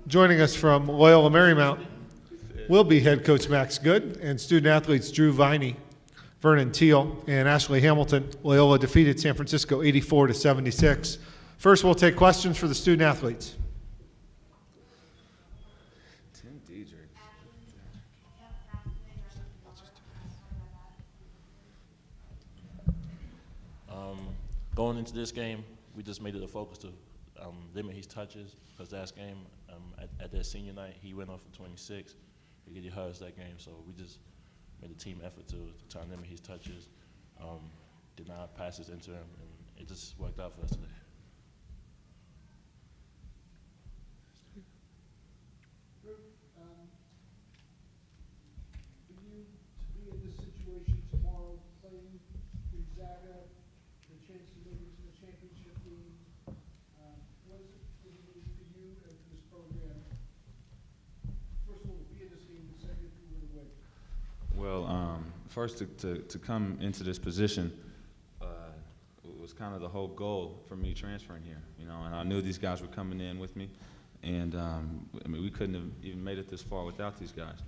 Joining us from Loyola Marymount will be head coach Max Good and student athletes Drew Viney, Vernon, Teel, and Ashley Hamilton. Loyola defeated San Francisco 84-76. First, we'll take questions for the student athletes. Going into this game, we just made it a focus to limit his touches, because last game, at that senior night, he went off for 26. He hurt us that game, so we just made a team effort to try and limit his touches, did not passes into him, and it just worked out for us today. For you to be in this situation tomorrow, playing Gonzaga, the chance to make it to the championship game, what is it for you and for this program? First of all, to be in this game, and second, if you were to win. Well, first to come into this position was kind of the whole goal for me transferring here, you know, and I knew these guys were coming in with me, and I mean, we couldn't have even made it this far without these guys.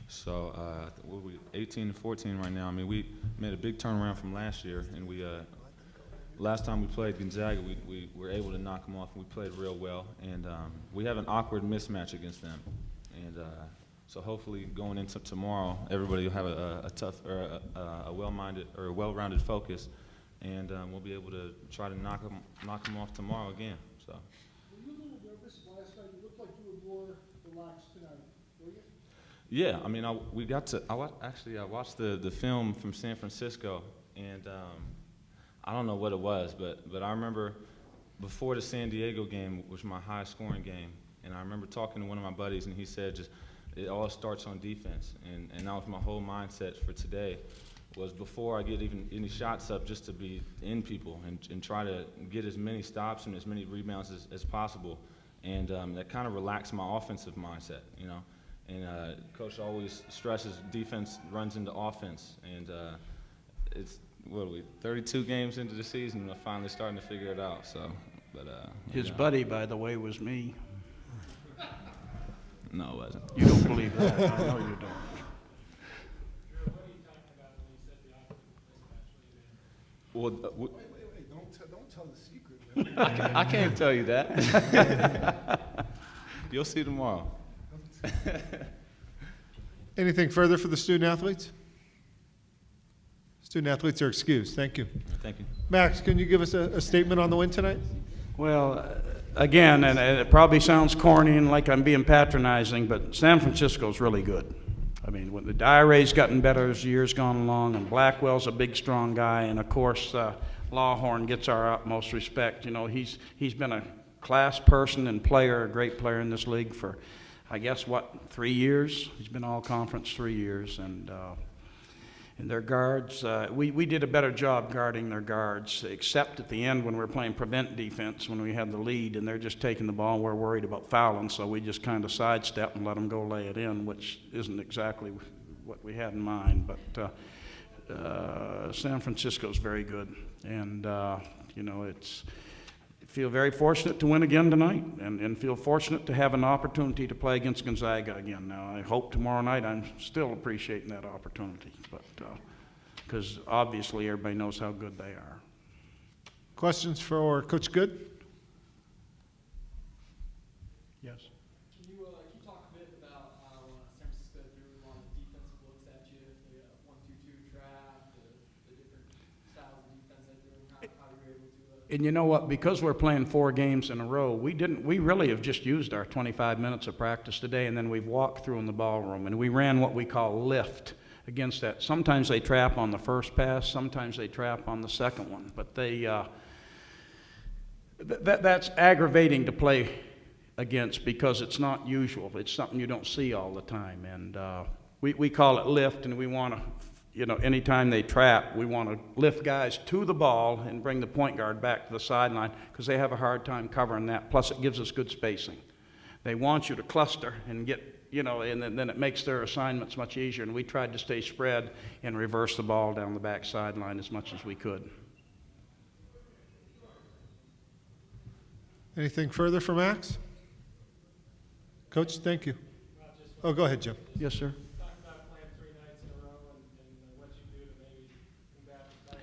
So what are we, 18-14 right now? I mean, we made a big turnaround from last year, and we last time we played Gonzaga, we were able to knock them off, and we played real well, and we have an awkward mismatch against them, and so hopefully going into tomorrow, everybody will have a tough, or a well-minded, or a well-rounded focus, and we'll be able to try to knock them off tomorrow again. So. Were you a little nervous last night? You looked like you were more relaxed tonight, were you? Yeah, I mean, I watched the film from San Francisco, and I don't know what it was, but I remember before the San Diego game, which was my highest scoring game, and I remember talking to one of my buddies, and he said just, it all starts on defense, and that was my whole mindset for today, was before I get even any shots up, just to be in people and try to get as many stops and as many rebounds as possible, and that kind of relaxed my offensive mindset, you know. And Coach always stresses defense runs into offense, and it's, what are we, 32 games into the season, we're finally starting to figure it out. So, but his buddy, by the way, was me. No, it wasn't. You don't believe that? I know you don't. Well, Wait, don't tell the secret, man. I can't tell you that. You'll see tomorrow. Anything further for the student athletes? Student athletes are excused. Thank you. Thank you. Max, can you give us a statement on the win tonight? Well, again, and it probably sounds corny and like I'm being patronizing, but San Francisco's really good. I mean, when the Diary's gotten better as the years gone along, and Blackwell's a big, strong guy, and of course, Lawhorn gets our utmost respect. You know, he's been a class person and player, a great player in this league for, I guess, what, 3 years? He's been all conference 3 years, and their guards, we did a better job guarding their guards, except at the end when we were playing prevent defense, when we had the lead, and they're just taking the ball, and we're worried about fouling, so we just kind of sidestep and let them go lay it in, which isn't exactly what we had in mind. But San Francisco's very good, and you know, feel very fortunate to win again tonight, and feel fortunate to have an opportunity to play against Gonzaga again. Now, I hope tomorrow night I'm still appreciating that opportunity, but because obviously everybody knows how good they are. Questions for Coach Good? Yes. Can you talk a bit about how San Francisco threw a lot of defensive looks at you, the 1-2-2 trap, the different styles of defense they threw, and how you were able to And you know what? Because we're playing 4 games in a row, we really have just used our 25 minutes of practice today, and then we've walked through in the ballroom, and we ran what we call lift against that. Sometimes they trap on the first pass, sometimes they trap on the second one, but that's aggravating to play against because it's not usual. It's something you don't see all the time, and we call it lift, and we want to, you know, anytime they trap, we want to lift guys to the ball and bring the point guard back to the sideline because they have a hard time covering that. Plus, it gives us good spacing. They want you to cluster and get, you know, and then it makes their assignments much easier. And we tried to stay spread and reverse the ball down the back sideline as much as we could. Anything further for Max? Coach, thank you. Oh, go ahead, Jim. Yes, sir. Talk about playing 3 nights in a row and what you do to maybe combat the tired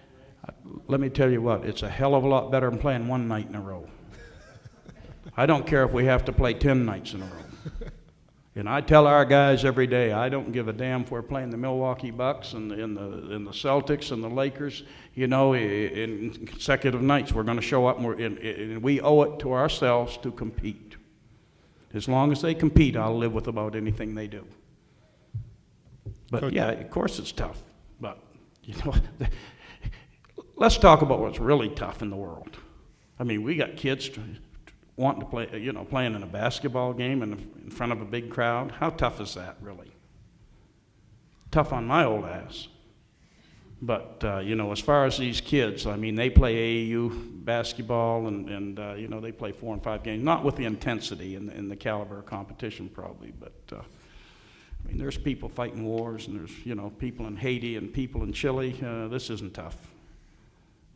legs. Let me tell you what, it's a hell of a lot better than playing one night in a row. I don't care if we have to play 10 nights in a row. And I tell our guys every day, I don't give a damn if we're playing the Milwaukee Bucks and the Celtics and the Lakers. You know, in consecutive nights, we're going to show up, and we owe it to ourselves to compete. As long as they compete, I'll live with about anything they do. But Coach. yeah, of course it's tough. But, you know, let's talk about what's really tough in the world. I mean, we got kids wanting to play, you know, playing in a basketball game in front of a big crowd. How tough is that, really? Tough on my old ass. But, you know, as far as these kids, I mean, they play AAU basketball and you know, they play 4 and 5 games, not with the intensity and the caliber of competition probably, but, I mean, there's people fighting wars and there's, you know, people in Haiti and people in Chile. This isn't tough.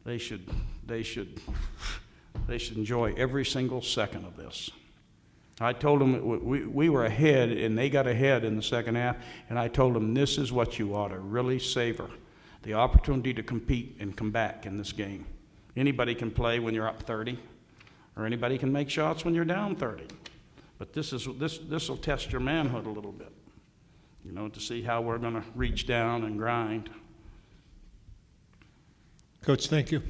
They should enjoy every single second of this. I told them we were ahead, and they got ahead in the second half, and I told them this is what you ought to really savor, the opportunity to compete and come back in this game. Anybody can play when you're up 30, or anybody can make shots when you're down 30. But this will test your manhood a little bit, you know, to see how we're going to reach down and grind. Coach, thank you.